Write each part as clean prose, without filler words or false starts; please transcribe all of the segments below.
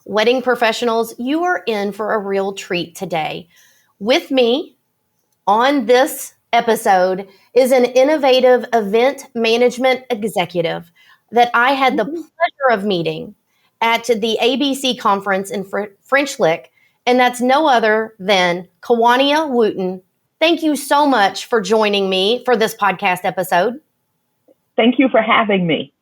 Wedding professionals, you are in for a real treat today. With me on this episode is an innovative event management executive that I had the pleasure of meeting at the ABC conference in French Lick, and that's no other than Kawania Wooten. Thank you so much for joining me for this podcast episode. Thank you for having me.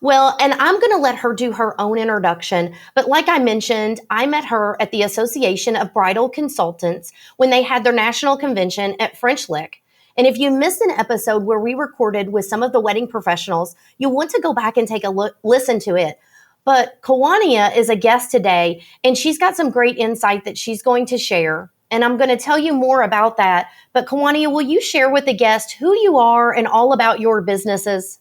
Well, and I'm going to let her do her own introduction. But like I mentioned, I met her at the Association of Bridal Consultants when they had their national convention at French Lick. And if you missed an episode where we recorded with some of the wedding professionals, you'll want to go back and take a listen to it. But Kawania is a guest today, and she's got some great insight that she's going to share. And I'm going to tell you more about that. But Kawania, will you share with the guest who you are and all about your businesses?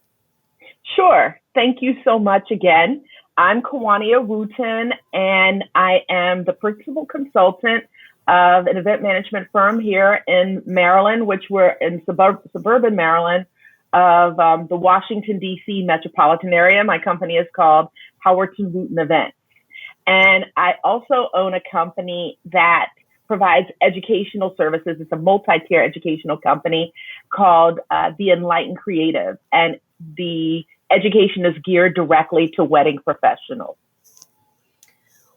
Sure. Thank you so much again. I'm Kawania Wooten, and I am the principal consultant of an event management firm here in Maryland, which we're in suburban Maryland of the Washington, D.C. metropolitan area. My company is called Wooten Events. And I also own a company that provides educational services. It's a multi-tier educational company called The Enlightened Creative. And the education is geared directly to wedding professionals.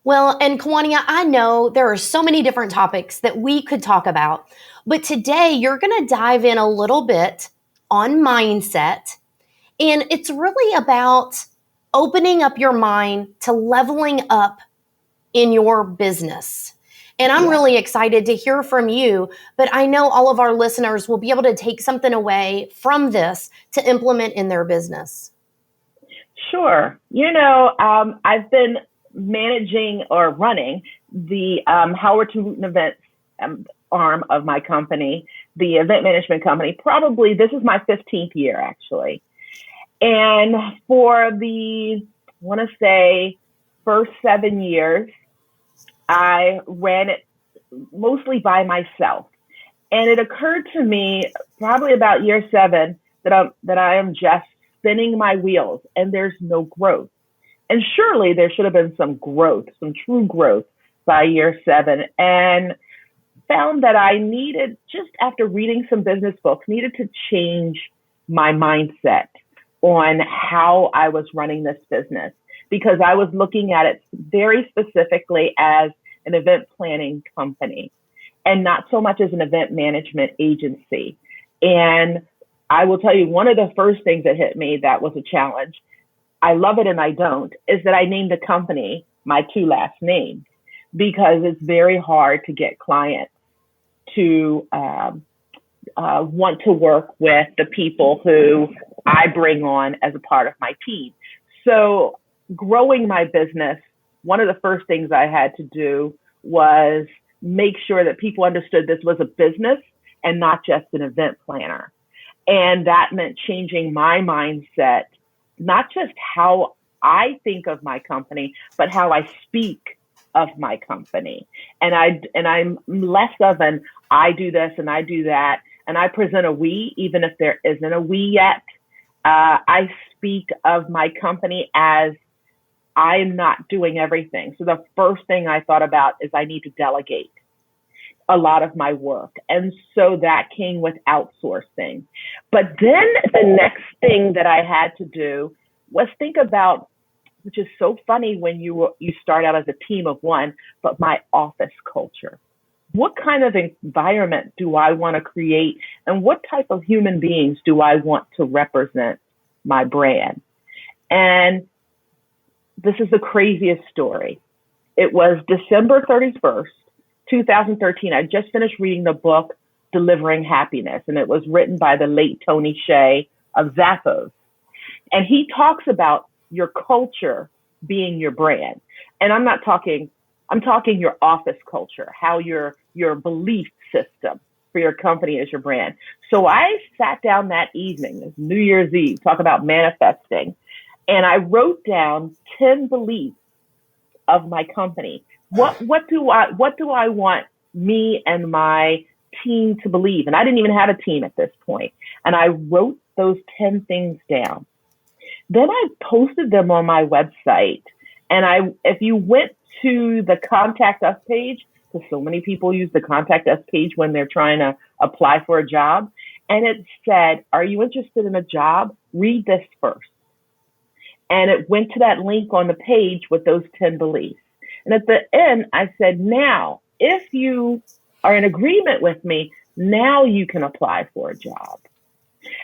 Well, and Kawania, I know there are so many different topics that we could talk about, but today you're going to dive in a little bit on mindset. And it's really about opening up your mind to leveling up in your business. And I'm really excited to hear from you, but I know all of our listeners will be able to take something away from this to implement in their business. Sure. I've been managing or running the Wooten Events arm of my company, the event management company. Probably this is my 15th year, actually. And for the, first 7 years, I ran it mostly by myself. And it occurred to me probably about year 7 that I am just spinning my wheels and there's no growth. And surely there should have been some growth, some true growth by year 7. And found that I needed, just after reading some business books, needed to change my mindset on how I was running this business, because I was looking at it very specifically as an event planning company and not so much as an event management agency. And I will tell you, one of the first things that hit me that was a challenge, I love it and I don't, is that I named the company my 2 last names, because it's very hard to get clients to want to work with the people who I bring on as a part of my team. So growing my business, one of the first things I had to do was make sure that people understood this was a business and not just an event planner. And that meant changing my mindset, not just how I think of my company, but how I speak of my company. And I'm less of an I do this and I do that, and I present a we, even if there isn't a we yet. I speak of my company as I'm not doing everything. So the first thing I thought about is I need to delegate a lot of my work. And so that came with outsourcing. But then the next thing that I had to do was think about, which is so funny when you start out as a team of one, but my office culture. What kind of environment do I want to create? And what type of human beings do I want to represent my brand? And this is the craziest story. It was December 31st, 2013. I just finished reading the book, Delivering Happiness, and it was written by the late Tony Hsieh of Zappos. And he talks about your culture being your brand. And I'm talking your office culture, how your belief system for your company is your brand. So I sat down that evening, New Year's Eve, talk about manifesting, and I wrote down 10 beliefs of my company. What do I want me and my team to believe? And I didn't even have a team at this point. And I wrote those 10 things down. Then I posted them on my website And if you went to the contact us page, because so many people use the contact us page when they're trying to apply for a job, and it said, are you interested in a job? Read this first. And it went to that link on the page with those 10 beliefs. And at the end, I said, now, if you are in agreement with me, now you can apply for a job.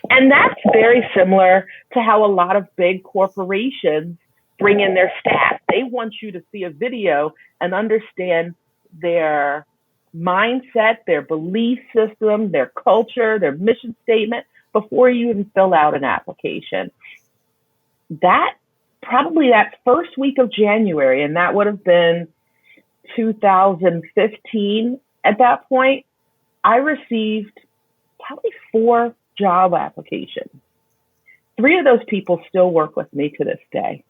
And that's very similar to how a lot of big corporations bring in their staff. They want you to see a video and understand their mindset, their belief system, their culture, their mission statement before you even fill out an application. That first week of January, and that would have been 2015 at that point, I received probably 4 job applications. 3 of those people still work with me to this day.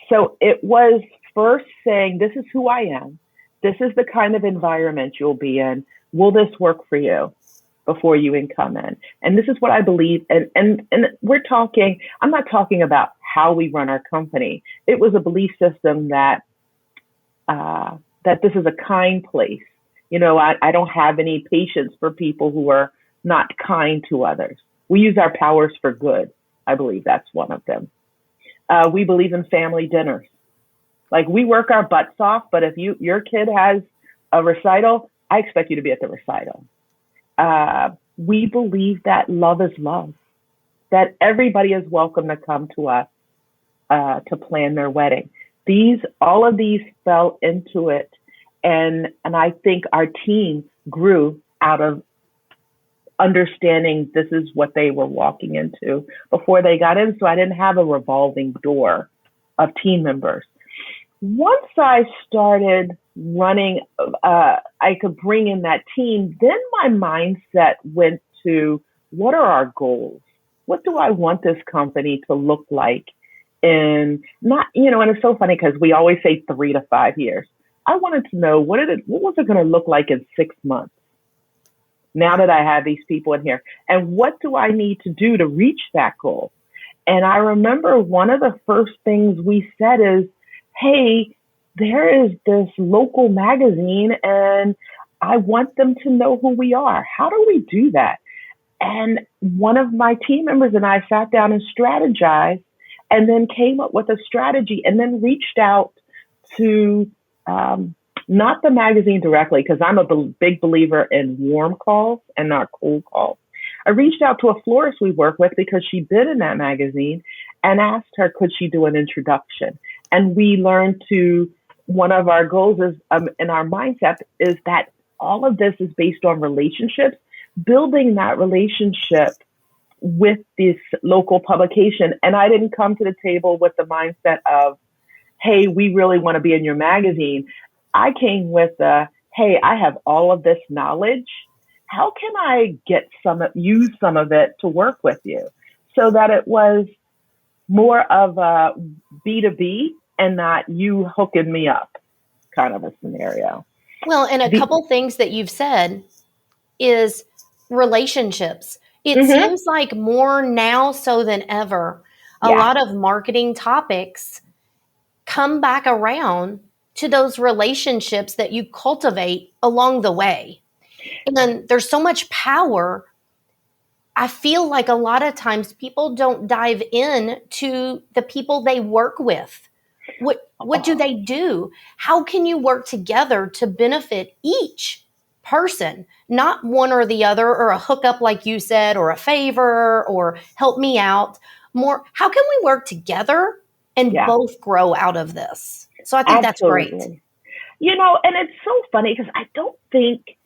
So it was first saying, this is who I am. This is the kind of environment you'll be in. Will this work for you before you can come in? And this is what I believe. And I'm not talking about how we run our company. It was a belief system that this is a kind place. I don't have any patience for people who are not kind to others. We use our powers for good. I believe that's one of them. We believe in family dinners. Like, we work our butts off, but if your kid has a recital, I expect you to be at the recital. We believe that love is love, that everybody is welcome to come to us to plan their wedding. All of these fell into it. And I think our team grew out of understanding this is what they were walking into before they got in. So I didn't have a revolving door of team members. Once I started running, I could bring in that team. Then my mindset went to, what are our goals? What do I want this company to look like? And it's so funny because we always say 3 to 5 years. I wanted to know what was it going to look like in 6 months? Now that I have these people in here, and what do I need to do to reach that goal? And I remember one of the first things we said is, hey, there is this local magazine and I want them to know who we are. How do we do that? And one of my team members and I sat down and strategized and then came up with a strategy and then reached out to not the magazine directly, because I'm a big believer in warm calls and not cold calls. I reached out to a florist we work with because she'd been in that magazine and asked her, could she do an introduction? And we learned one of our goals is in our mindset is that all of this is based on relationships, building that relationship with this local publication. And I didn't come to the table with the mindset of, hey, we really want to be in your magazine. I came with hey, I have all of this knowledge. How can I use some of it to work with you? So that it was more of a B2B and not you hooking me up kind of a scenario. Well, and a couple things that you've said is relationships. It seems like more now so than ever, a lot of marketing topics come back around to those relationships that you cultivate along the way. And there's so much power. I feel like a lot of times people don't dive in to the people they work with. What do they do? How can you work together to benefit each person, not one or the other, or a hookup like you said, or a favor, or help me out more? How can we work together and both grow out of this? So I think that's great. And it's so funny because I don't think,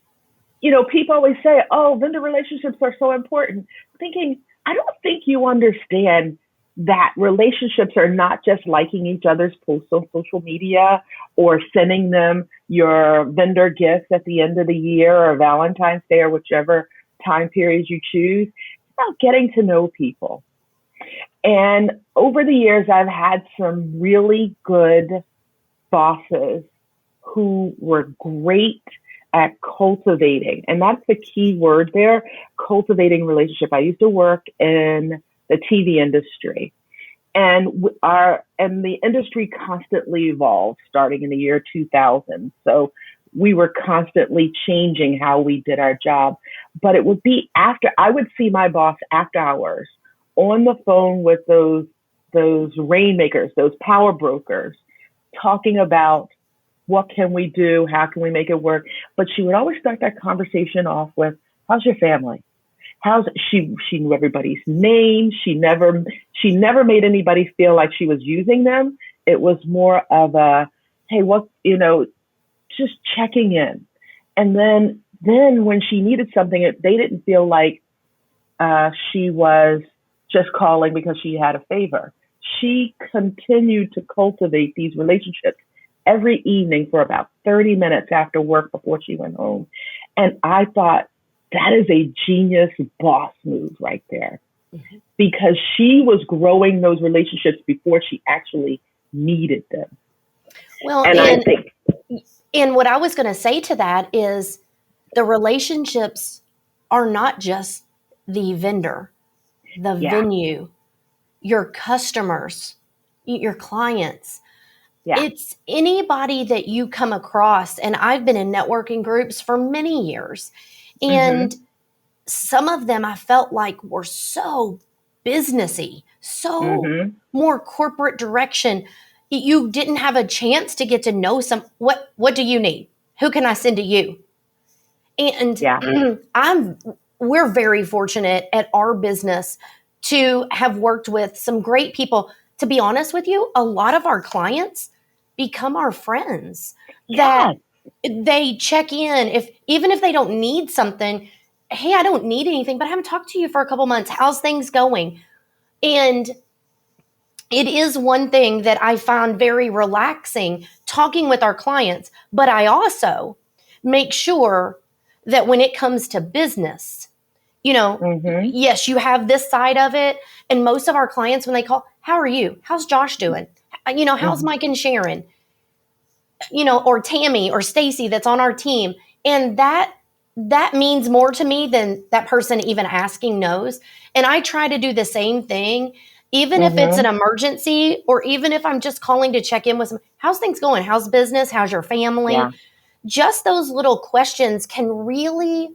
people always say, oh, vendor relationships are so important. Thinking, I don't think you understand that relationships are not just liking each other's posts on social media or sending them your vendor gifts at the end of the year or Valentine's Day or whichever time period you choose. It's about getting to know people. And over the years, I've had some really good bosses who were great at cultivating. And that's the key word there, cultivating relationship. I used to work in the TV industry. And the industry constantly evolved starting in the year 2000. So we were constantly changing how we did our job. But it would be I would see my boss after hours on the phone with those rainmakers, those power brokers, talking about what can we do, how can we make it work. But she would always start that conversation off with, how's your family? She knew everybody's name. She never made anybody feel like she was using them. It was more of a, hey, just checking in. And then when she needed something, they didn't feel like she was just calling because she had a favor. She continued to cultivate these relationships every evening for about 30 minutes after work before she went home. And I thought, that is a genius boss move right there, because she was growing those relationships before she actually needed them. Well, and what I was going to say to that is the relationships are not just the vendor, the venue, your customers, your clients. Yeah. It's anybody that you come across. And I've been in networking groups for many years. And some of them I felt like were so businessy, so more corporate direction. You didn't have a chance to get to know what do you need? Who can I send to you? And we're very fortunate at our business to have worked with some great people. To be honest with you, a lot of our clients become our friends. That they check in, even if they don't need something. Hey, I don't need anything, but I haven't talked to you for a couple months. How's things going? And it is one thing that I found very relaxing talking with our clients, but I also make sure that when it comes to business, yes, you have this side of it. And most of our clients, when they call, how are you? How's Josh doing? How's Mike and Sharon? Or Tammy or Stacy that's on our team. And that means more to me than that person even asking knows. And I try to do the same thing, even if it's an emergency, or even if I'm just calling to check in with some, how's things going? How's business? How's your family? Yeah. Just those little questions can really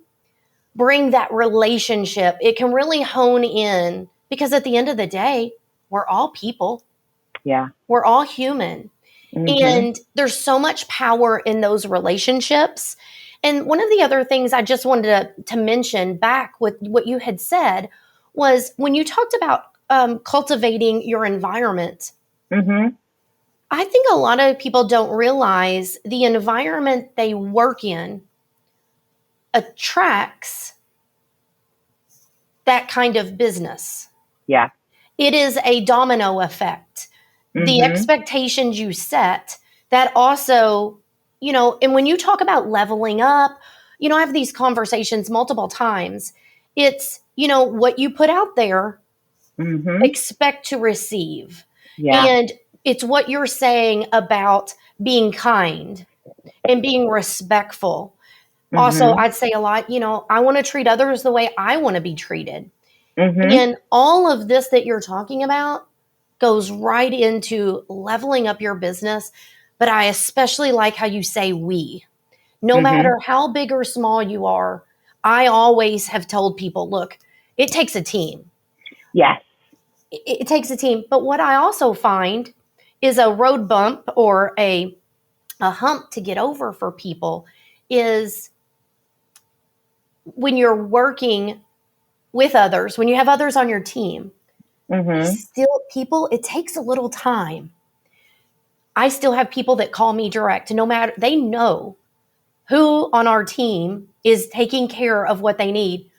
bring that relationship. It can really hone in, because at the end of the day, we're all people. Yeah. We're all human. And there's so much power in those relationships. And one of the other things I just wanted to mention back with what you had said was when you talked about cultivating your environment. I think a lot of people don't realize the environment they work in attracts that kind of business. Yeah. It is a domino effect. The expectations you set, that also, and when you talk about leveling up, I have these conversations multiple times. It's, what you put out there, expect to receive. Yeah. And it's what you're saying about being kind and being respectful. Also, I'd say a lot, I want to treat others the way I want to be treated. And all of this that you're talking about goes right into leveling up your business. But I especially like how you say we. No matter how big or small you are, I always have told people, look, it takes a team. Yes. It takes a team. But what I also find is a road bump or a hump to get over for people is when you're working with others, when you have others on your team, still people, it takes a little time. I still have people that call me direct, no matter, they know who on our team is taking care of what they need.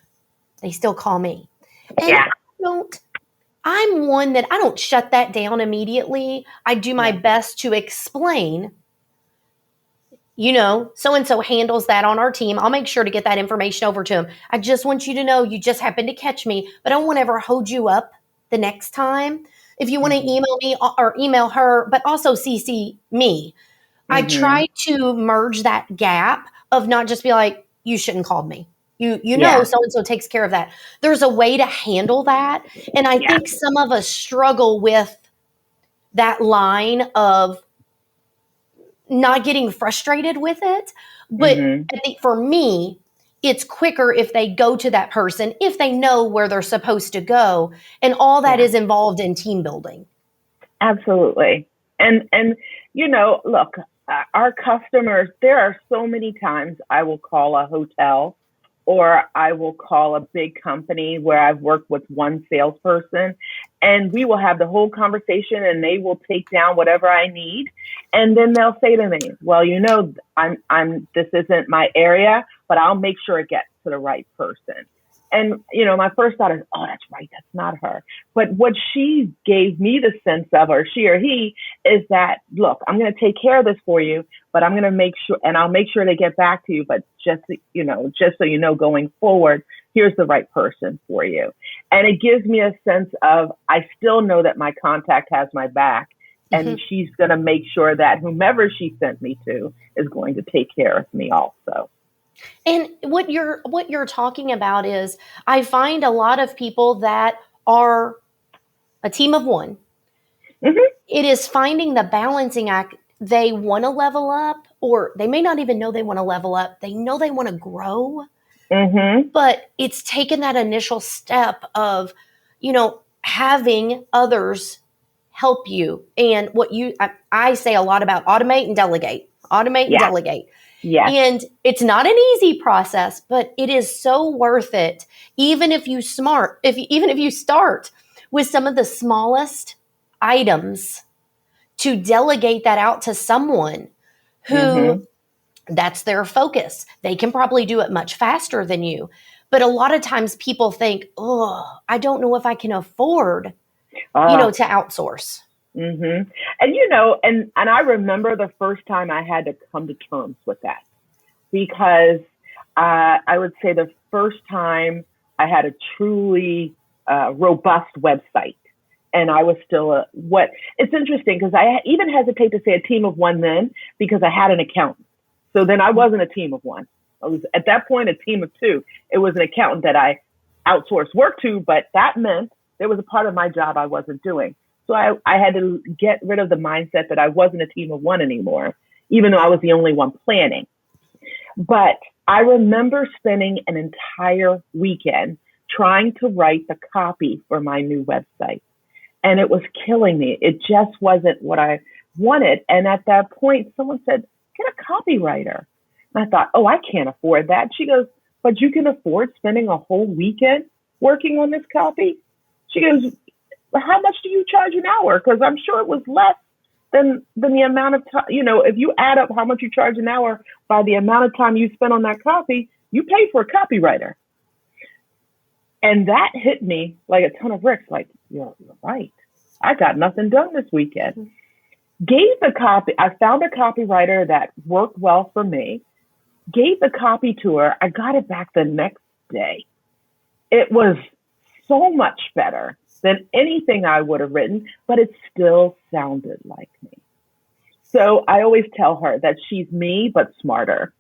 They still call me. And I'm one that I don't shut that down immediately. I do my best to explain, so-and-so handles that on our team. I'll make sure to get that information over to them. I just want you to know you just happened to catch me, but I don't want to ever hold you up the next time. If you want to email me or email her, but also CC me. I try to merge that gap of not just be like, you shouldn't call me. So-and-so takes care of that. There's a way to handle that. And I think some of us struggle with that line of not getting frustrated with it. But I think for me, it's quicker if they go to that person, if they know where they're supposed to go, and all that is involved in team building. Absolutely. And look, our customers, there are so many times I will call a hotel or I will call a big company where I've worked with one salesperson, and we will have the whole conversation and they will take down whatever I need. And then they'll say to me, well, this isn't my area, but I'll make sure it gets to the right person. And, my first thought is, oh, that's right, that's not her. But what she gave me the sense of, or she or he, is that, look, I'm going to take care of this for you, but I'm going to make sure, and I'll make sure they get back to you. But just so you know, going forward, here's the right person for you. And it gives me a sense of, I still know that my contact has my back, and she's going to make sure that whomever she sent me to is going to take care of me also. And what you're talking about is, I find a lot of people that are a team of one. It is finding the balancing act. They want to level up, or they may not even know they want to level up. They know they want to grow, but it's taken that initial step of, having others help you. And I say a lot about automate and delegate, and delegate. Yeah. And it's not an easy process, but it is so worth it. Even if you start with some of the smallest items, to delegate that out to someone who that's their focus. They can probably do it much faster than you. But a lot of times people think, oh, I don't know if I can afford, to outsource. And and I remember the first time I had to come to terms with that, because I would say the first time I had a truly robust website, and I was still it's interesting because I even hesitate to say a team of one then, because I had an accountant. So then I wasn't a team of one. I was at that point a team of two. It was an accountant that I outsourced work to, but that meant there was a part of my job I wasn't doing. So I had to get rid of the mindset that I wasn't a team of one anymore, even though I was the only one planning. But I remember spending an entire weekend trying to write the copy for my new website. And it was killing me. It just wasn't what I wanted. And at that point, someone said, get a copywriter. And I thought, oh, I can't afford that. She goes, but you can afford spending a whole weekend working on this copy? She goes, how much do you charge an hour? Because I'm sure it was less than the amount of time, if you add up how much you charge an hour by the amount of time you spend on that copy, you pay for a copywriter. And that hit me like a ton of bricks. Like, you're right. I got nothing done this weekend. I found a copywriter that worked well for me, gave the copy to her. I got it back the next day. It was so much better than anything I would have written, but it still sounded like me. So I always tell her that she's me, but smarter.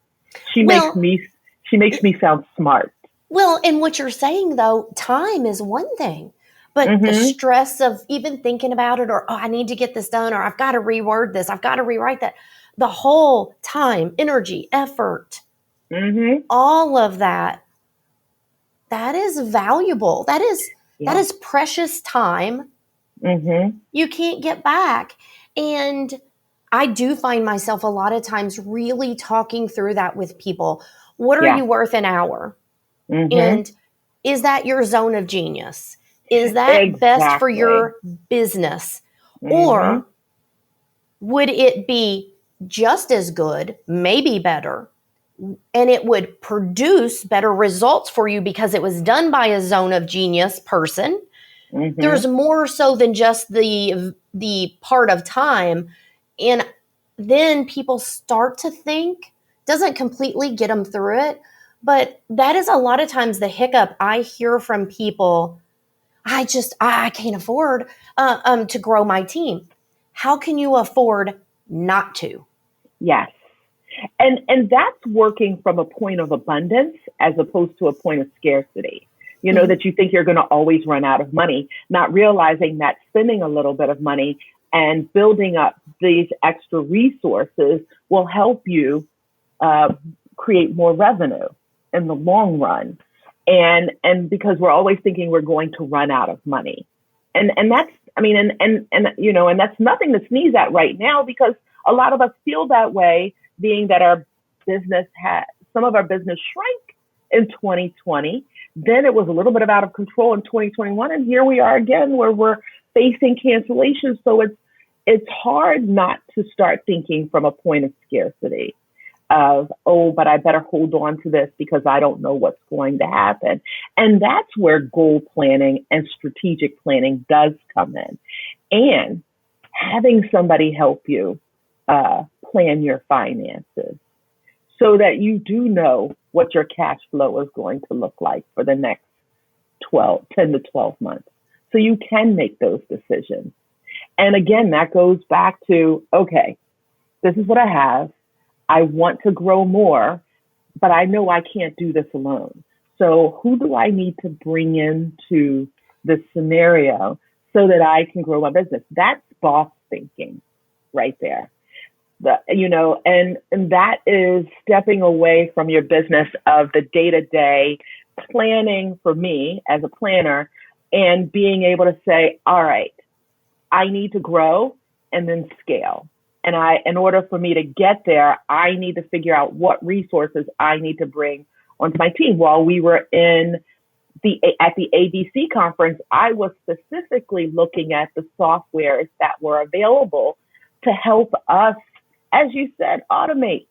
She makes me sound smart. Well, and what you're saying though, time is one thing, but the stress of even thinking about it, or, oh, I need to get this done, or I've got to reword this, I've got to rewrite that, the whole time, energy, effort, all of that is valuable. That is precious time. You can't get back. And I do find myself a lot of times really talking through that with people. What are you worth an hour? And is that your zone of genius? Is that best for your business? Or would it be just as good, maybe better, and it would produce better results for you because it was done by a zone of genius person? There's more so than just the part of time. And then people start to think, doesn't completely get them through it, but that is a lot of times the hiccup I hear from people. I can't afford to grow my team. How can you afford not to? Yes. And that's working from a point of abundance as opposed to a point of scarcity. That you think you're going to always run out of money, not realizing that spending a little bit of money And building up these extra resources will help you create more revenue in the long run. And because we're always thinking we're going to run out of money. And that's, I mean, and that's nothing to sneeze at right now, because a lot of us feel that way, being that some of our business shrank in 2020. Then it was a little bit of out of control in 2021. And here we are again, where we're facing cancellations. So it's hard not to start thinking from a point of scarcity of, oh, but I better hold on to this because I don't know what's going to happen. And that's where goal planning and strategic planning does come in. And having somebody help you plan your finances so that you do know what your cash flow is going to look like for the next 10 to 12 months. So you can make those decisions. And again, that goes back to, okay, this is what I have. I want to grow more, but I know I can't do this alone. So who do I need to bring into this scenario so that I can grow my business? That's boss thinking right there. And that is stepping away from your business of the day-to-day planning for me as a planner, and being able to say, all right, I need to grow and then scale. And in order for me to get there, I need to figure out what resources I need to bring onto my team. While we were at the ABC conference, I was specifically looking at the softwares that were available to help us, as you said, automate,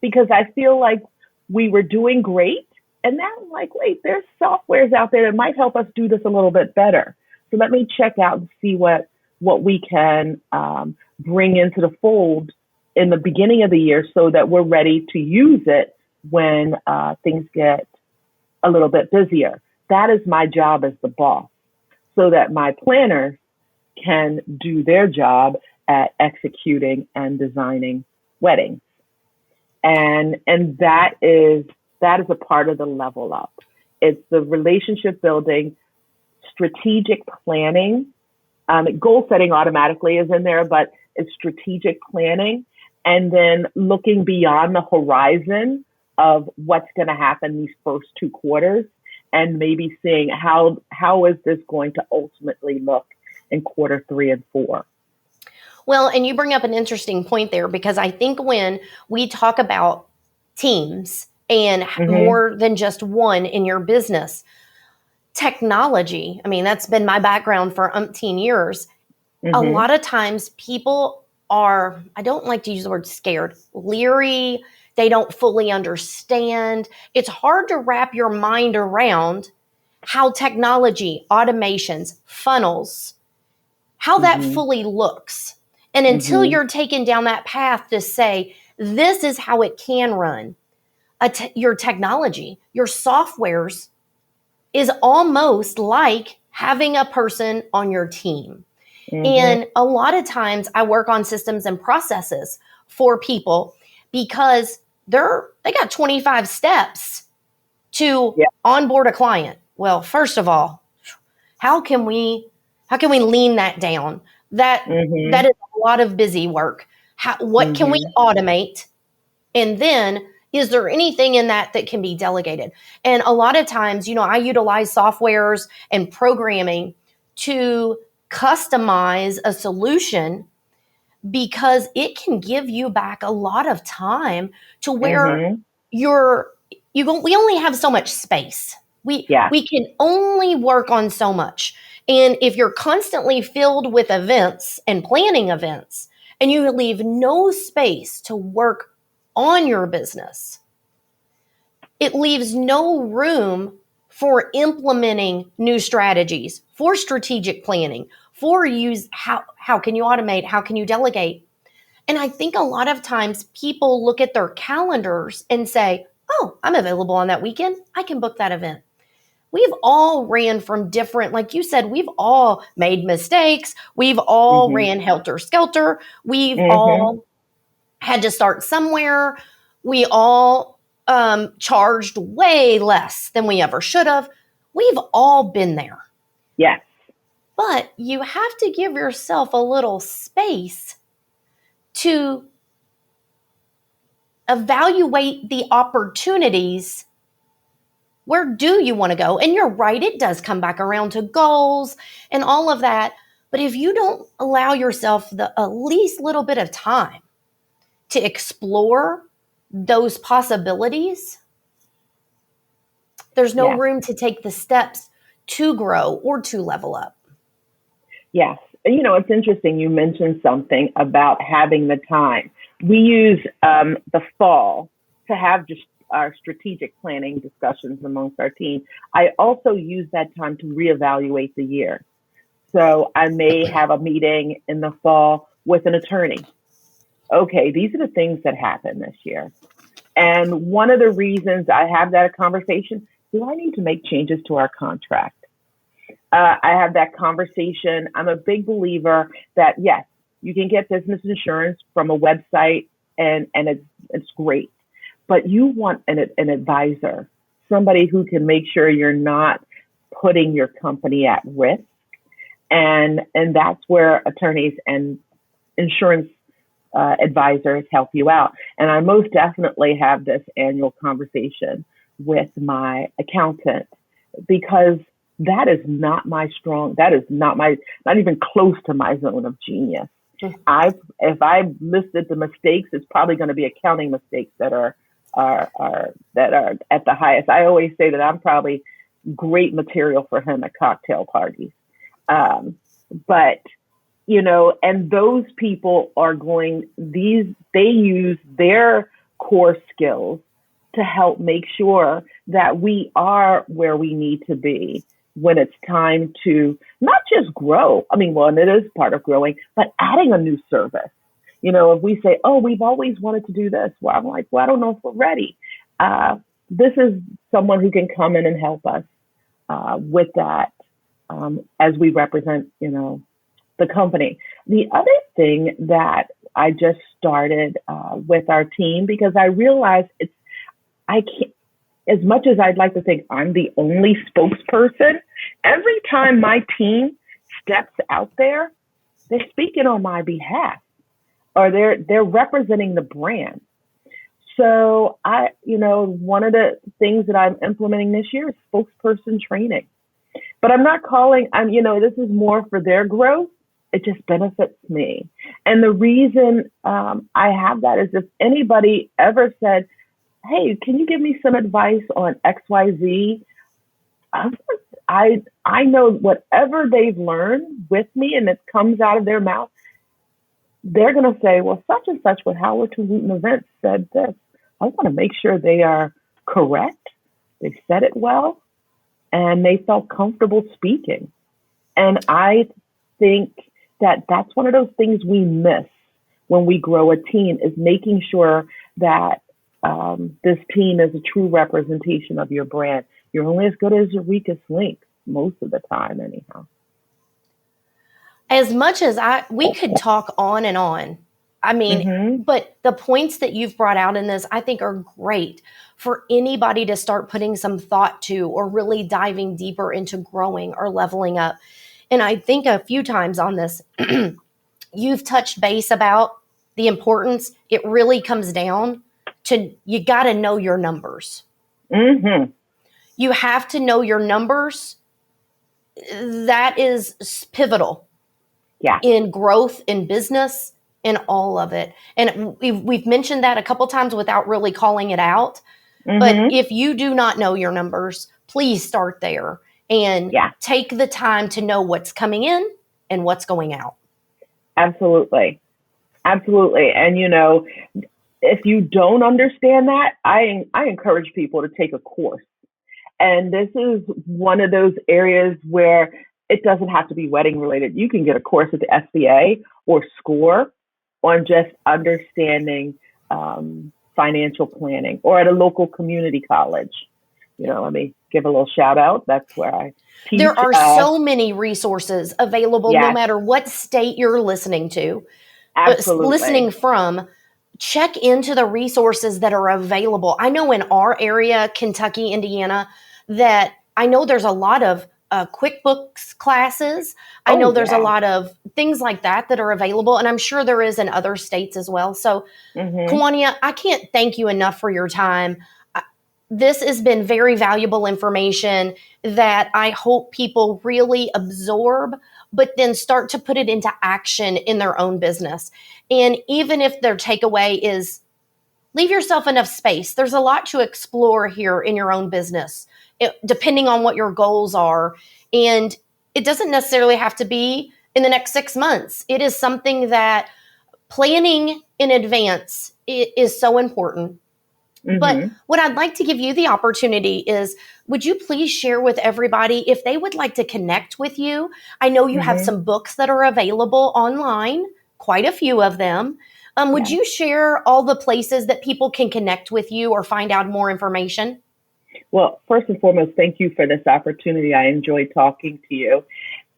because I feel like we were doing great. And now I'm like, wait, there's softwares out there that might help us do this a little bit better. So let me check out and see what we can bring into the fold in the beginning of the year so that we're ready to use it when things get a little bit busier. That is my job as the boss, so that my planners can do their job at executing and designing weddings. And that is a part of the level up. It's the relationship building, strategic planning. Goal setting automatically is in there, but it's strategic planning, and then looking beyond the horizon of what's going to happen these first 2 quarters, and maybe seeing how is this going to ultimately look in quarter 3 and 4. Well, and you bring up an interesting point there, because I think when we talk about teams and more than just one in your business, technology, I mean, that's been my background for umpteen years. A lot of times people are, I don't like to use the word scared, leery. They don't fully understand. It's hard to wrap your mind around how technology, automations, funnels, how that fully looks. And until you're taken down that path to say, this is how it can run, your technology, your softwares is almost like having a person on your team. And a lot of times I work on systems and processes for people, because they got 25 steps to onboard a client. Well, first of all, how can we lean that down? That is a lot of busy work. What can we automate? And then, is there anything in that can be delegated? And a lot of times, I utilize softwares and programming to customize a solution, because it can give you back a lot of time to where we only have so much space. We can only work on so much. And if you're constantly filled with events and planning events, and you leave no space to work on your business, it leaves no room for implementing new strategies, for strategic planning, for how can you automate, how can you delegate. And I think a lot of times people look at their calendars and say, oh, I'm available on that weekend, I can book that event. We've all ran from different, like you said, we've all made mistakes. We've all ran helter-skelter. We've all had to start somewhere. We all charged way less than we ever should have. We've all been there. Yes. But you have to give yourself a little space to evaluate the opportunities. Where do you want to go? And you're right, it does come back around to goals and all of that. But if you don't allow yourself the at least little bit of time to explore those possibilities, there's no room to take the steps to grow or to level up. Yes. It's interesting. You mentioned something about having the time. We use the fall to have just our strategic planning discussions amongst our team. I also use that time to reevaluate the year. So I may have a meeting in the fall with an attorney. Okay, these are the things that happened this year. And one of the reasons I have that conversation, do I need to make changes to our contract? I have that conversation. I'm a big believer that, yes, you can get business insurance from a website and it's great. But you want an advisor, somebody who can make sure you're not putting your company at risk. And that's where attorneys and insurance advisors help you out. And I most definitely have this annual conversation with my accountant, because that is not even close to my zone of genius. If I listed the mistakes, it's probably going to be accounting mistakes that are at the highest. I always say that I'm probably great material for him at cocktail parties. But and those people they use their core skills to help make sure that we are where we need to be when it's time to not just grow. I mean, well, and it is part of growing, but adding a new service. If we say, oh, we've always wanted to do this, well, I'm like, well, I don't know if we're ready. This is someone who can come in and help us with that as we represent, the company. The other thing that I just started with our team, because I realized I can't, as much as I'd like to think I'm the only spokesperson, every time my team steps out there, they're speaking on my behalf, or they're representing the brand. So one of the things that I'm implementing this year is spokesperson training. But I'm not calling, this is more for their growth. It just benefits me. And the reason I have that is if anybody ever said, hey, can you give me some advice on XYZ? I know whatever they've learned with me and it comes out of their mouth, they're going to say, well, such and such with Howard Wooten Events said this. I want to make sure they are correct. They said it well, and they felt comfortable speaking. And I think that that's one of those things we miss when we grow a team, is making sure that this team is a true representation of your brand. You're only as good as your weakest link most of the time, anyhow. As much as we could talk on and on. I mean, but the points that you've brought out in this, I think, are great for anybody to start putting some thought to, or really diving deeper into growing or leveling up. And I think a few times on this, you've touched base about the importance. It really comes down to, you got to know your numbers. Mm-hmm. You have to know your numbers. That is pivotal. Yeah. In growth, in business, in all of it. And we've mentioned that a couple times without really calling it out. Mm-hmm. But if you do not know your numbers, please start there and take the time to know what's coming in and what's going out. Absolutely. Absolutely. And, if you don't understand that, I encourage people to take a course. And this is one of those areas where it doesn't have to be wedding related. You can get a course at the SBA or SCORE on just understanding financial planning, or at a local community college. Let me give a little shout out. That's where I teach. There are so many resources available, no matter what state you're listening to. Absolutely. Listening from. Check into the resources that are available. I know in our area, Kentucky, Indiana, that I know there's a lot of QuickBooks classes. I know there's a lot of things like that are available, and I'm sure there is in other states as well. So, Kawania, I can't thank you enough for your time. This has been very valuable information that I hope people really absorb, but then start to put it into action in their own business. And even if their takeaway is leave yourself enough space, there's a lot to explore here in your own business, depending on what your goals are. And it doesn't necessarily have to be in the next 6 months. It is something that planning in advance is so important. But what I'd like to give you the opportunity is, would you please share with everybody if they would like to connect with you? I know you have some books that are available online, quite a few of them. Would you share all the places that people can connect with you or find out more information? Well, first and foremost, thank you for this opportunity. I enjoyed talking to you.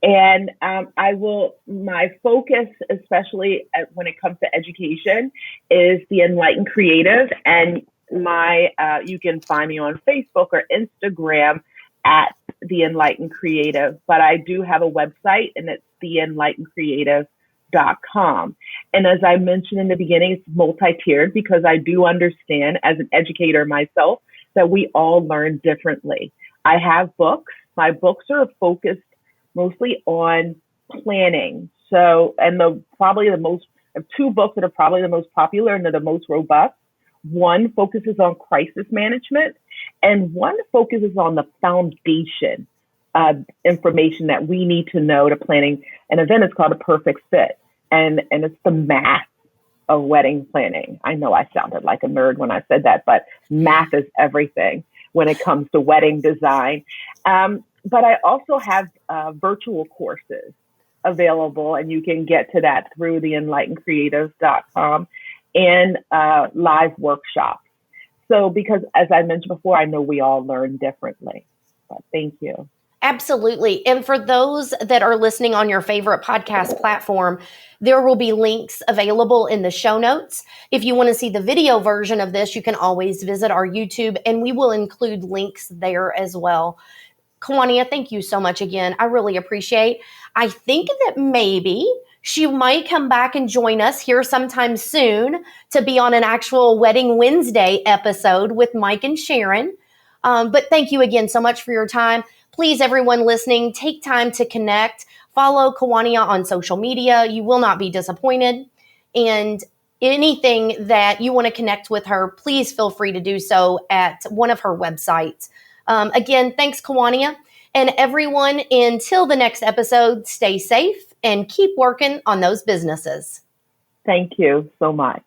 And my focus, especially when it comes to education, is the Enlightened Creative. And you can find me on Facebook or Instagram at The Enlightened Creative. But I do have a website, and it's theenlightenedcreative.com. And as I mentioned in the beginning, it's multi-tiered because I do understand as an educator myself that we all learn differently. I have books. My books are focused mostly on planning. So, and two books that are probably the most popular and they're the most robust. One focuses on crisis management, and one focuses on the foundation information that we need to know to planning an event. It's called a perfect fit, and it's the math of wedding planning. I know I sounded like a nerd when I said that, but math is everything when it comes to wedding design. But I also have virtual courses available, and you can get to that through theenlightenedcreative.com, and live workshops. So because, as I mentioned before, I know we all learn differently. But thank you. Absolutely. And for those that are listening on your favorite podcast platform, there will be links available in the show notes. If you want to see the video version of this, you can always visit our YouTube, and we will include links there as well. Kawania, thank you so much again. I really appreciate. I think that maybe she might come back and join us here sometime soon to be on an actual Wedding Wednesday episode with Mike and Sharon. But thank you again so much for your time. Please, everyone listening, take time to connect. Follow Kawania on social media. You will not be disappointed. And anything that you want to connect with her, please feel free to do so at one of her websites. Again, thanks, Kawania. And everyone, until the next episode, stay safe and keep working on those businesses. Thank you so much.